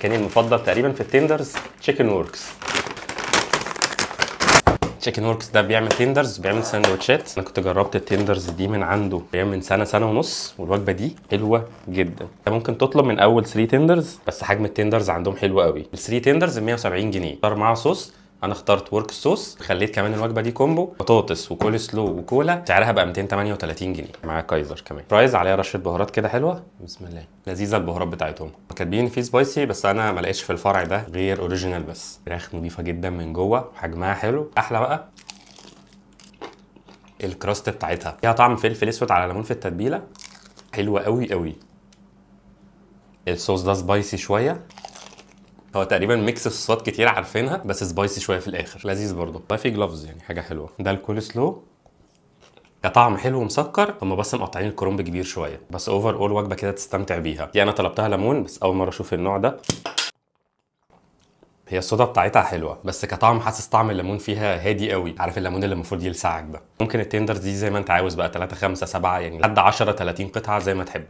مكاني المفضل تقريبا في التندرز تشيكن ووركس. تشيكن ووركس ده بيعمل تندرز، بيعمل ساندوتشات. انا كنت جربت التندرز دي من عنده من سنه ونص، والوجبه دي حلوه جدا. انت ممكن تطلب من اول 3 تندرز، بس حجم التندرز عندهم حلو قوي. ال 3 تندرز ب 170 جنيه، اختار معاه صوص. انا اخترت ورك صوص، خليت كمان الوجبه دي كومبو بطاطس وكول سلو وكولا، سعرها بقى 238 جنيه. معاها كايزر كمان، فرايز عليها رشه بهارات كده حلوه. بسم الله، لذيذه البهارات بتاعتهم. كاتبين فيه سبايسي، بس انا ما لقيتش في الفرع ده غير اوريجينال بس. فراخ نظيفه جدا من جوه وحجمها حلو. احلى بقى الكراست بتاعتها، فيها طعم فلفل اسود على ليمون في التتبيله، حلوه قوي قوي. الصوص ده سبايسي شويه، هو تقريبا ميكس صوصات كتير عارفينها، بس سبايسي شويه في الاخر، لذيذ برضه. والله في جلافز يعني حاجه حلوه. ده الكول سلو كطعم حلو ومسكر، هم بس مقطعين الكرنب كبير شويه، بس اوفر اول وجبه كده تستمتع بيها. دي انا طلبتها ليمون، بس اول مره اشوف النوع ده. هي الصودا بتاعتها حلوه، بس كطعم حاسس طعم الليمون فيها هادي قوي. عارف الليمون اللي المفروض يلسعك ده. ممكن التندرز دي زي ما انت عاوز بقى، 3 5 7 يعني لحد 10 30 قطعه زي ما تحب.